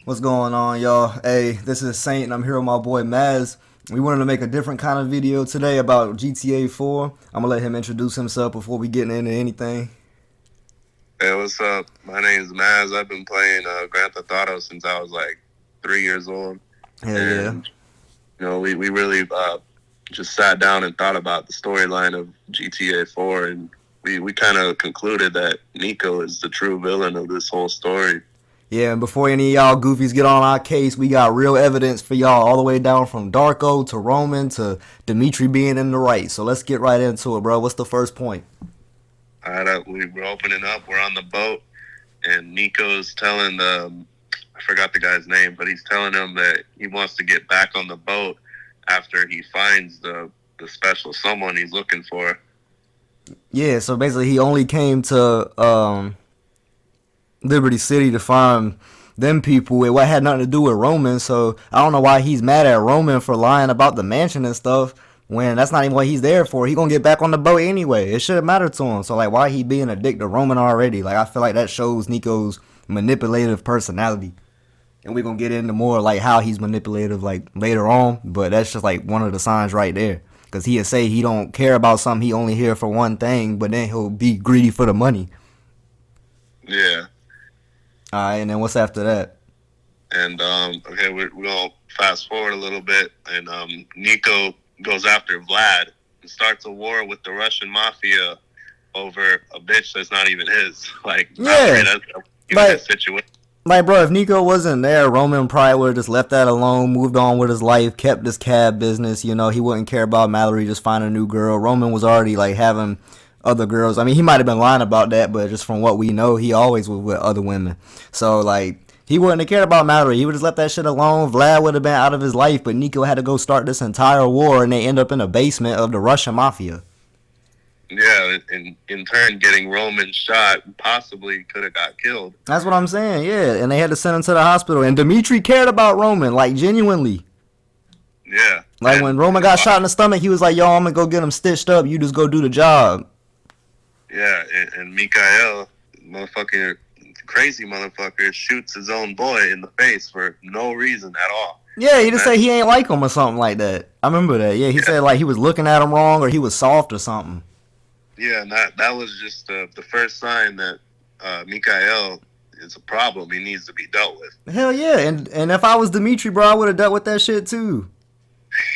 What's going on, y'all? Hey, this is Saint, and I'm here with my boy Maz. We wanted to make a different kind of video today about GTA 4. I'm gonna let him introduce himself before we get into anything. Hey, what's up? My name's Maz. I've been playing Grand Theft Auto since I was like 3 years old, Hell yeah. and we really just sat down and thought about the storyline of GTA 4, and we kind of concluded that Niko is the true villain of this whole story. Yeah, and before any of y'all goofies get on our case, we got real evidence for y'all all the way down from Darko to Roman to Dimitri being in the right. So let's get right into it, bro. What's the first point? All right, we're opening up. We're on the boat, and Nico's telling I forgot the guy's name, but he's telling him that he wants to get back on the boat after he finds the special someone he's looking for. Yeah, so basically he only came to Liberty City to find them people. It had nothing to do with Roman, so I don't know why he's mad at Roman for lying about the mansion and stuff when that's not even what he's there for. He gonna get back on the boat anyway. It shouldn't matter to him. So like, why he being a dick to Roman already? Like, I feel like that shows Niko's manipulative personality, and we're gonna get into more like how he's manipulative like later on. But that's just like one of the signs right there. Cause he'll say he don't care about something, he only here for one thing, but then he'll be greedy for the money. Yeah. All right, and then what's after that? And okay, we're gonna fast forward a little bit, and Niko goes after Vlad and starts a war with the Russian mafia over a bitch that's not even his. Like, Yeah, that's that like, situation. like, bro, if Niko wasn't there, Roman probably would have just left that alone, moved on with his life, kept his cab business. You know, he wouldn't care about Mallory just finding a new girl. Roman was already like having other girls. I mean, he might have been lying about that, but just from what we know, he always was with other women. So like, he wouldn't have cared about Mallory. He would just left that shit alone. Vlad would have been out of his life, but Niko had to go start this entire war, and they end up in the basement of the Russian mafia. Yeah, and in turn, getting Roman shot, possibly could have got killed. That's what I'm saying, yeah. And they had to send him to the hospital. And Dimitri cared about Roman, like genuinely. Yeah, Like when Roman got shot in the stomach, he was like, "Yo, I'm gonna go get him stitched up. You just go do the job." yeah, and Mikhail, motherfucking crazy motherfucker, shoots his own boy in the face for no reason at all. Yeah, he just That, said he ain't like him or something like that. I remember that. Yeah, he yeah, said like he was looking at him wrong or he was soft or something. yeah, and that was just the first sign that Mikhail is a problem. He needs to be dealt with. Hell yeah, and if I was Dimitri, bro, I would have dealt with that shit too.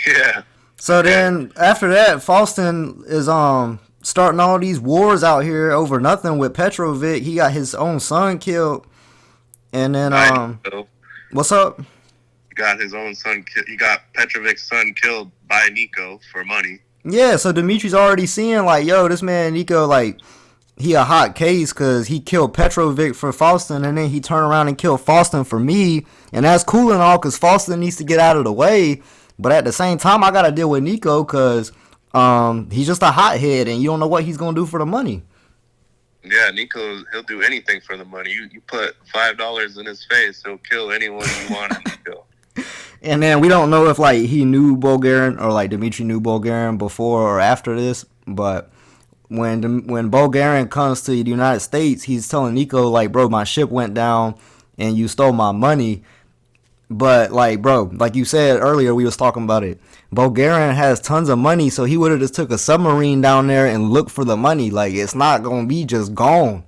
Yeah, So and then after that, Faustin is starting all these wars out here over nothing with Petrovic. He got his own son killed, and then by Niko, what's up? he got his own son. He got Petrovic's son killed by Niko for money. Yeah, so Dimitri's already seeing like, yo, this man Niko, like, he a hot case because he killed Petrovic for Faustin, and then he turned around and killed Faustin for me, and that's cool and all because Faustin needs to get out of the way, but at the same time, I gotta deal with Niko because he's just a hothead, and you don't know what he's gonna do for the money. Yeah, Niko, he'll do anything for the money. You put $5 in his face, he'll kill anyone you want him to kill. And then we don't know if like he knew Bulgarian or like Dimitri knew Bulgarian before or after this, but when Bulgarian comes to the United States, he's telling Niko like, bro, my ship went down and you stole my money. But like, bro, like you said earlier, we was talking about it. Bulgarian has tons of money, so he would have just took a submarine down there and looked for the money. Like it's not gonna be just gone.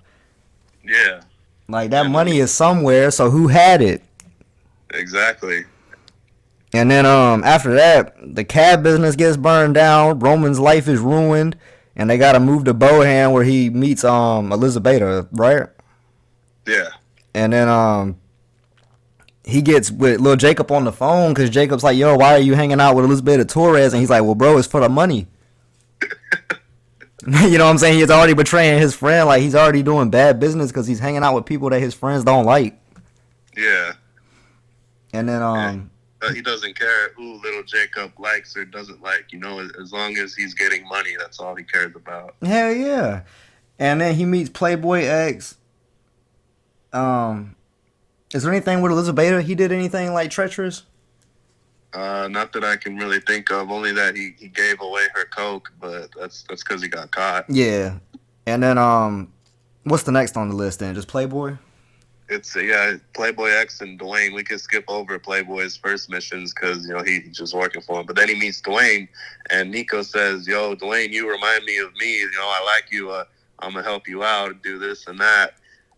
Yeah, Like that and money is somewhere. So who had it? exactly. And then after that, the cab business gets burned down. Roman's life is ruined, and they gotta move to Bohan where he meets Elizabeth, right? Yeah, And then he gets with little Jacob on the phone because Jacob's like, "Yo, why are you hanging out with Elizabeth Torres?" And he's like, "Well, bro, it's for the money." You know what I'm saying? He's already betraying his friend. Like he's already doing bad business because he's hanging out with people that his friends don't like. yeah. And then And he doesn't care who little Jacob likes or doesn't like. As long as he's getting money, that's all he cares about. hell yeah. And then he meets Playboy X. Um, is there anything with Elizabeth? He did anything like treacherous? Not that I can really think of. Only that he gave away her coke, but that's because he got caught. Yeah. And then what's the next on the list then? Just Playboy? It's Playboy X and Dwayne. We could skip over Playboy's first missions because he's just working for him. But then he meets Dwayne, and Niko says, "Yo, Dwayne, you remind me of me. I like you. I'm gonna help you out, do this and that."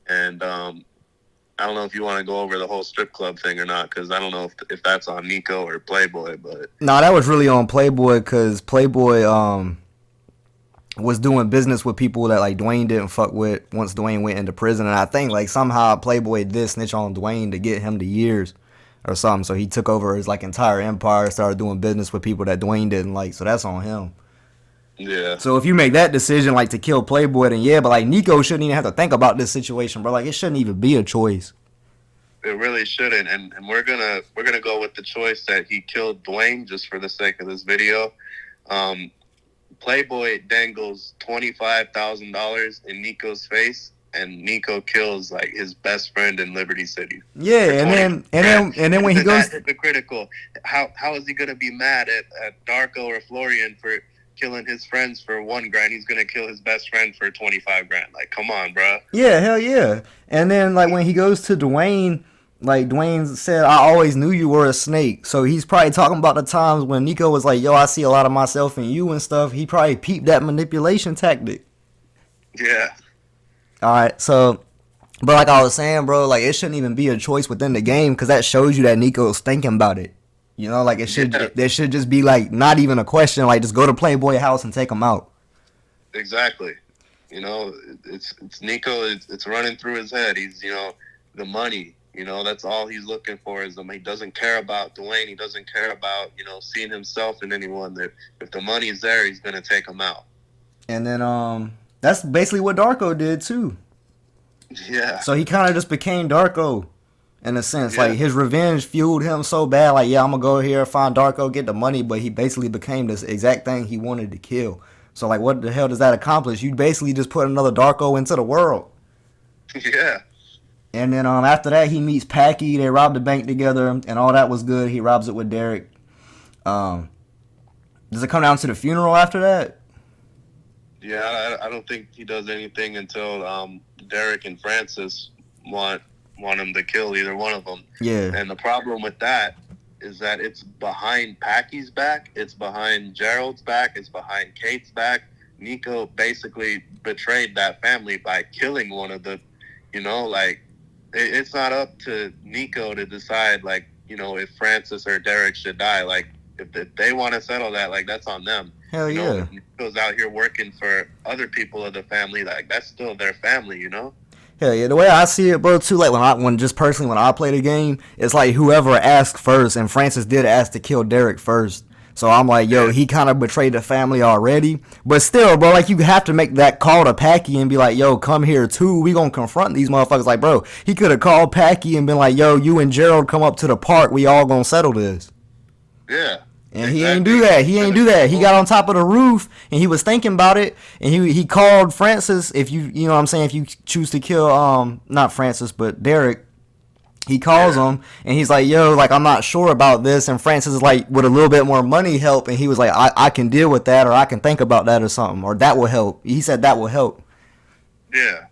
And I don't know if you want to go over the whole strip club thing or not, because I don't know if that's on Niko or Playboy. But Nah, that was really on Playboy, because Playboy was doing business with people that like Dwayne didn't fuck with once Dwayne went into prison, and I think like somehow Playboy did snitch on Dwayne to get him to years or something. So he took over his like entire empire, started doing business with people that Dwayne didn't like. So that's on him. yeah, So if you make that decision like to kill Playboy, then yeah, but like Niko shouldn't even have to think about this situation, bro. Like it shouldn't even be a choice. it really shouldn't. And we're gonna go with the choice that he killed Dwayne just for the sake of this video. Playboy dangles $25,000 in Niko's face, and Niko kills like his best friend in Liberty City. Yeah, and then when he goes, that's hypocritical. How is he gonna be mad at Darko or Florian for killing his friends for $1,000? He's gonna kill his best friend for $25,000. Like, come on, bro. yeah, hell yeah. And then like when he goes to Dwayne, like Dwayne said, I always knew you were a snake. So he's probably talking about the times when Niko was like, yo, I see a lot of myself in you and stuff. He probably peeped that manipulation tactic. Yeah. All right, so, but like I was saying, bro, like it shouldn't even be a choice within the game, because that shows you that Niko's thinking about it. Like there should just be like not even a question, like just go to Playboy house and take him out. Exactly. It's Niko. It's running through his head. He's the money. That's all he's looking for is he doesn't care about Dwayne. He doesn't care about seeing himself in anyone. That if the money's there, he's gonna take him out. And then that's basically what Darko did too. Yeah. So he kind of just became Darko, in a sense. Yeah. Like his revenge fueled him so bad. Like, yeah, I'm gonna go here, find Darko, get the money. But he basically became this exact thing he wanted to kill. So like, what the hell does that accomplish? You basically just put another Darko into the world. Yeah. And then after that, he meets Packy. They rob the bank together, and all that was good. He robs it with Derek. Does it come down to the funeral after that? Yeah, I don't think he does anything until Derek and Francis want him to kill either one of them. Yeah. And the problem with that is that it's behind Packy's back, it's behind Gerald's back, it's behind Kate's back. Niko basically betrayed that family by killing one of the, it's not up to Niko to decide, like, if Francis or Derek should die. Like, if they want to settle that, like, that's on them. Hell yeah. Niko's out here working for other people of the family, like, that's still their family, Hell yeah. The way I see it, bro, too, like when I play the game, it's like whoever asked first, and Francis did ask to kill Derek first. So I'm like, yo, he kind of betrayed the family already. But still, bro, like you have to make that call to Packy and be like, yo, come here too. We gonna confront these motherfuckers. Like, bro, he could have called Packy and been like, yo, you and Gerald come up to the park. We all gonna settle this. Yeah. And exactly. He ain't do that. He got on top of the roof and he was thinking about it. And he called Francis. If you know what I'm saying, if you choose to kill not Francis but Derek, he calls him and he's like, yo, like I'm not sure about this. And Francis is like, with a little bit more money help. And he was like, I can deal with that, or I can think about that or something, or that will help. He said that will help. Yeah.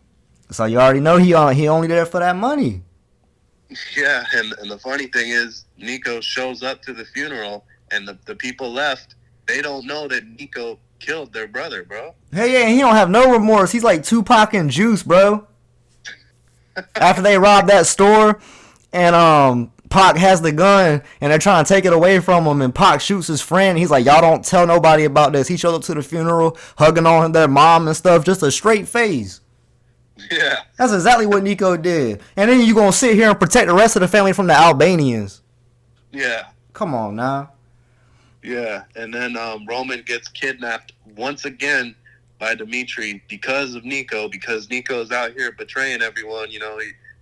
So you already know he only there for that money. Yeah, and the funny thing is, Niko shows up to the funeral. And the people left, they don't know that Niko killed their brother, bro. Hey, yeah, and he don't have no remorse. He's like Tupac and Juice, bro. After they robbed that store, and Pac has the gun, and they're trying to take it away from him, and Pac shoots his friend. He's like, y'all don't tell nobody about this. He showed up to the funeral, hugging on their mom and stuff, just a straight face. Yeah. That's exactly what Niko did. And then you gonna sit here and protect the rest of the family from the Albanians. Yeah. Come on now. Yeah, and then Roman gets kidnapped once again by Dimitri because of Niko, because Niko's out here betraying everyone.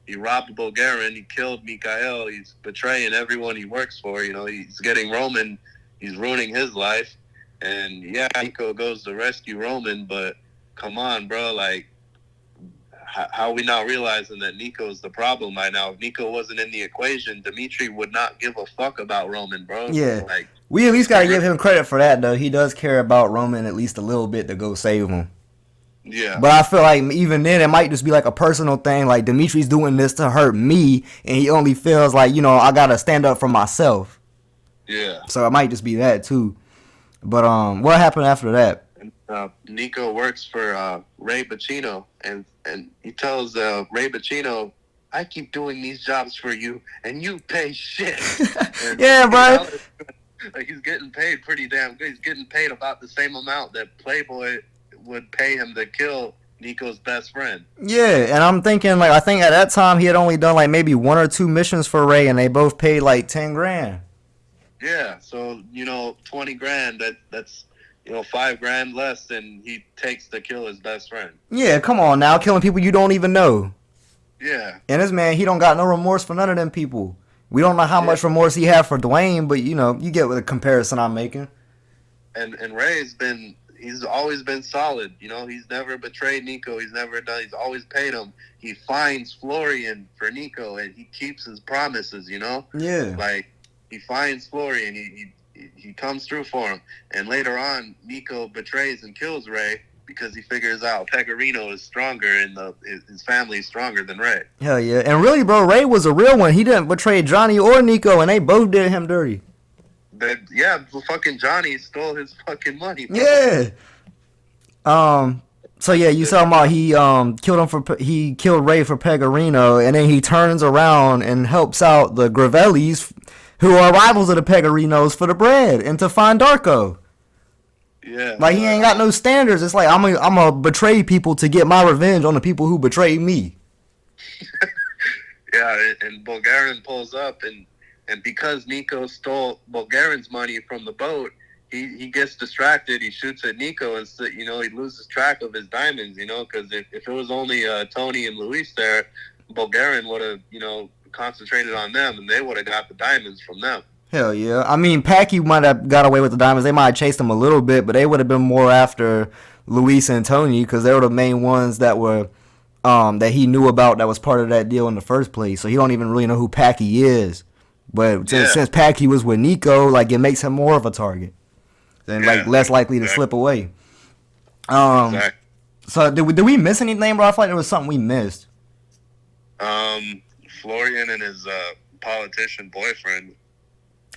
He robbed Bulgarian, he killed Mikhail, he's betraying everyone he works for. He's getting Roman, he's ruining his life. And yeah, Niko goes to rescue Roman, but come on, bro, like, how are we not realizing that Niko is the problem right now? If Niko wasn't in the equation, Dimitri would not give a fuck about Roman, bro. Yeah. Like, we at least got to give him credit for that, though. He does care about Roman at least a little bit to go save him. Yeah. But I feel like even then it might just be like a personal thing. Like Dimitri's doing this to hurt me, and he only feels like I gotta stand up for myself. Yeah. So it might just be that too. But what happened after that? And, Niko works for Ray Bacino, and he tells Ray Bacino, "I keep doing these jobs for you, and you pay shit." And, Yeah, bro. Like he's getting paid pretty damn good. He's getting paid about the same amount that Playboy would pay him to kill Niko's best friend. Yeah, and I'm thinking I think at that time he had only done like maybe 1 or 2 missions for Ray, and they both paid like 10 grand. Yeah, so 20 grand. That's $5 grand less than he takes to kill his best friend. Yeah, come on now, killing people you don't even know. Yeah. And this man, he don't got no remorse for none of them people. We don't know how much remorse he had for Dwayne, but you get what the comparison I'm making. And he's always been solid. He's never betrayed Niko. He's always paid him. He finds Florian for Niko, and he keeps his promises. Yeah. Like he finds Florian, he comes through for him, and later on, Niko betrays and kills Ray because he figures out Pecorino is stronger and his family is stronger than Ray. Hell yeah. And really, bro, Ray was a real one. He didn't betray Johnny or Niko, and they both did him dirty. Fucking Johnny stole his fucking money, bro. Yeah. So yeah, you saw him out. He killed Ray for Pecorino, and then he turns around and helps out the Gravellis, who are rivals of the Pegorinos, for the bread and to find Darko. Yeah. Like he ain't got no standards. It's like I'm gonna betray people to get my revenge on the people who betrayed me. Yeah, and Bulgarian pulls up, and because Niko stole Bulgarian's money from the boat, he gets distracted. He shoots at Niko, and he loses track of his diamonds. Because if it was only Tony and Luis there, Bulgarian would have concentrated on them, and they would have got the diamonds from them. Hell yeah. I mean, Packy might have got away with the diamonds. They might have chased him a little bit, but they would have been more after Luis and Tony because they were the main ones that were that he knew about that was part of that deal in the first place. So he don't even really know who Packy is. But since Packy was with Niko, it makes him more of a target and less likely to slip away. Exactly. So did we miss anything, bro? I feel like there was something we missed. Florian and his politician boyfriend.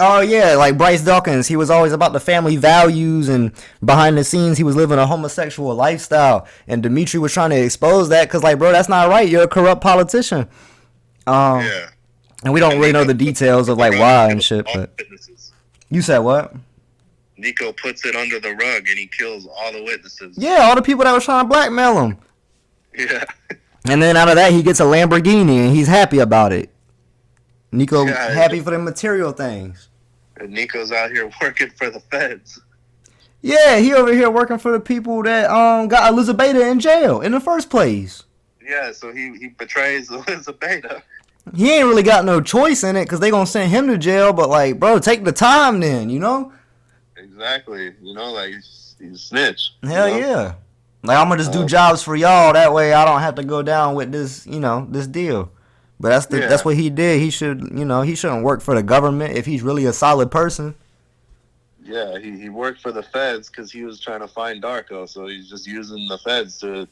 Oh yeah, like Bryce Dawkins. He was always about the family values, and behind the scenes, he was living a homosexual lifestyle. And Dimitri was trying to expose that because, bro, that's not right. You're a corrupt politician. Yeah. And we don't really know the details of why and shit. But you said what? Niko puts it under the rug and he kills all the witnesses. Yeah, all the people that was trying to blackmail him. Yeah. And then out of that, he gets a Lamborghini and he's happy about it. Niko happy for the material things. And Niko's out here working for the feds. Yeah, he over here working for the people that got Elizabeth in jail in the first place. Yeah, so he betrays Elizabeth. He ain't really got no choice in it because they gonna send him to jail. But bro, take the time then, Exactly. He's a snitch. Hell yeah. I'm gonna just do jobs for y'all. That way I don't have to go down with this, this deal. But that's what he did. He shouldn't work for the government if he's really a solid person. Yeah, he worked for the feds because he was trying to find Darko. So he's just using the feds to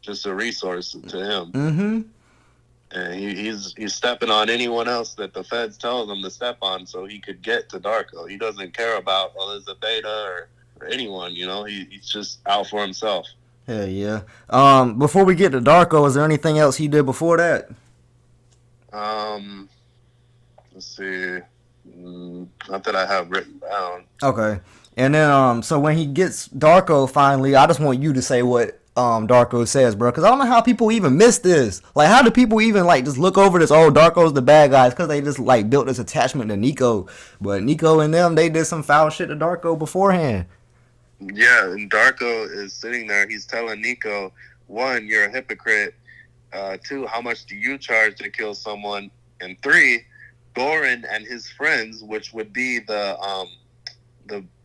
just a resource to him. Mm-hmm. And he's stepping on anyone else that the feds tell him to step on so he could get to Darko. He doesn't care about Elizabeth or anyone, he's just out for himself. Hell yeah. Before we get to Darko, is there anything else he did before that? Let's see. Not that I have written down. Okay. And then so when he gets Darko finally, I just want you to say what Darko says, bro, because I don't know how people even miss this. How do people even just look over this? Oh, Darko's the bad guys because they just built this attachment to Niko, but Niko and them, they did some foul shit to Darko beforehand. Yeah, and Darko is sitting there. He's telling Niko, 1, you're a hypocrite. 2, how much do you charge to kill someone? And 3, Goran and his friends, which would be the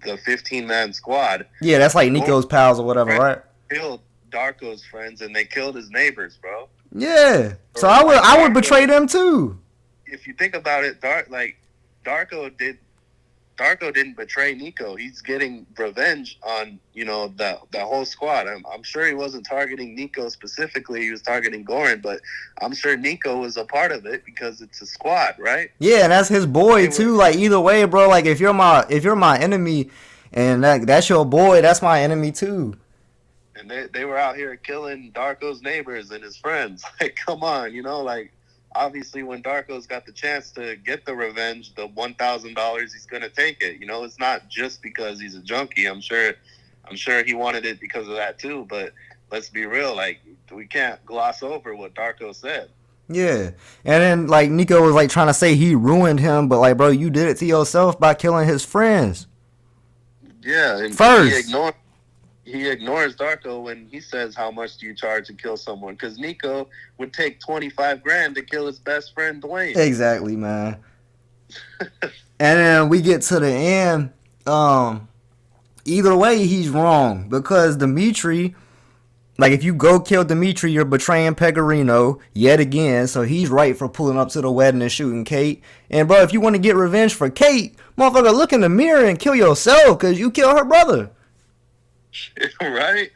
15-man squad. Yeah, that's Niko's pals or whatever, right? Killed Darko's friends and they killed his neighbors, bro. Yeah, so I would betray them too. If you think about it, Darko did Darko didn't betray Niko. He's getting revenge on, you know, the whole squad. I'm sure he wasn't targeting Niko specifically. He was targeting Goran, but I'm sure Niko was a part of it because it's a squad, right? Yeah, and that's his boy too. Like either way, bro. Like if you're my enemy, and that's your boy, that's my enemy too. And they were out here killing Darko's neighbors and his friends. Like, come on, you know, like obviously when Darko's got the chance to get the revenge, the $1,000, he's gonna take it. You know, it's not just because he's a junkie. I'm sure he wanted it because of that too. But let's be real, like we can't gloss over what Darko said. Yeah, and then like Niko was like trying to say he ruined him, but like, bro, you did it to yourself by killing his friends. Yeah, and First. he ignores Darko when he says, how much do you charge to kill someone? Because Niko would take 25 grand to kill his best friend, Dwayne. Exactly, man. And then we get to the end. Either way, he's wrong. Because Dimitri, like if you go kill Dimitri, you're betraying Pecorino yet again. So he's right for pulling up to the wedding and shooting Kate. And bro, if you want to get revenge for Kate, motherfucker, look in the mirror and kill yourself because you killed her brother. Right?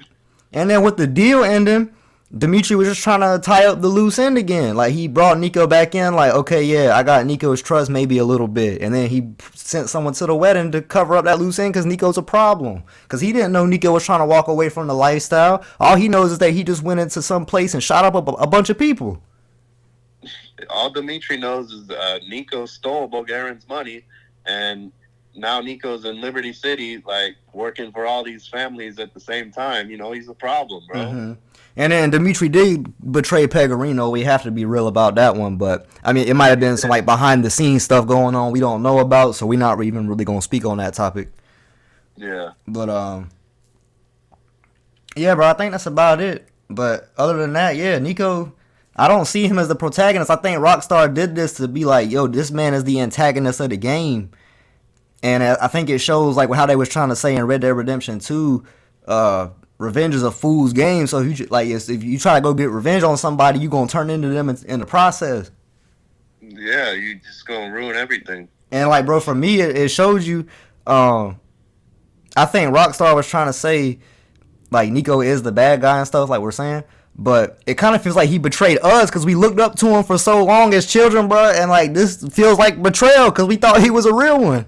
And then with the deal ending, Dimitri was just trying to tie up the loose end again. Like he brought Niko back in, like, okay, yeah, I got Niko's trust maybe a little bit. And then he sent someone to the wedding to cover up that loose end because Niko's a problem. Because he didn't know Niko was trying to walk away from the lifestyle. All he knows is that he just went into some place and shot up a bunch of people. All Dimitri knows is Niko stole Bulgarian's money, and now Niko's in Liberty City, like, working for all these families at the same time. You know, he's a problem, bro. Mm-hmm. And then Dimitri did betray Pecorino. We have to be real about that one. But, I mean, it might have been some, like, behind-the-scenes stuff going on we don't know about, so we're not even really going to speak on that topic. Yeah. But, yeah, bro, I think that's about it. But other than that, yeah, Niko, I don't see him as the protagonist. I think Rockstar did this to be like, yo, this man is the antagonist of the game. And I think it shows like how they was trying to say in Red Dead Redemption 2, revenge is a fool's game. So if you try to go get revenge on somebody, you gonna turn into them in the process. Yeah, you just gonna ruin everything. And like, bro, for me, it shows you. I think Rockstar was trying to say like Niko is the bad guy and stuff, like we're saying. But it kind of feels like he betrayed us because we looked up to him for so long as children, bro. And like this feels like betrayal because we thought he was a real one.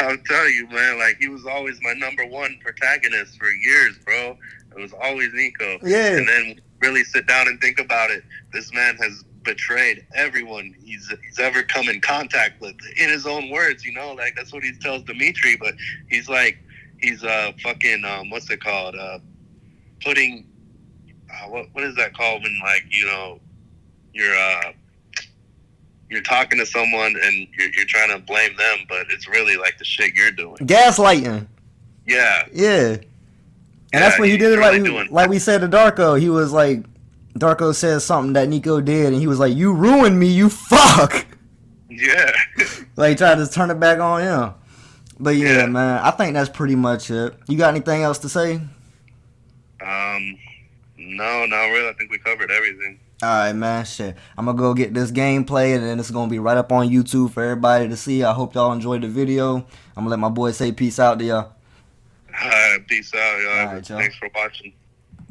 I'll tell you, man, like, he was always my number one protagonist for years, bro. It was always Niko. Yeah. And then really sit down and think about it. This man has betrayed everyone he's ever come in contact with, in his own words, you know? Like, that's what he tells Dimitri, but he's fucking, what's it called? Putting, what is that called when, like, you know, you're talking to someone and you're trying to blame them, but it's really like the shit you're doing. Gaslighting. Yeah. Yeah. And that's what he did. Like we said to Darko, he was like, Darko said something that Niko did, and he was like, "You ruined me, you fuck." Yeah. Like, he tried to turn it back on him. But yeah, man, I think that's pretty much it. You got anything else to say? No, not really. I think we covered everything. Alright, man, shit. I'm gonna go get this gameplay, and then it's gonna be right up on YouTube for everybody to see. I hope y'all enjoyed the video. I'm gonna let my boy say peace out to y'all. Peace out, y'all. All right, y'all. Thanks for watching.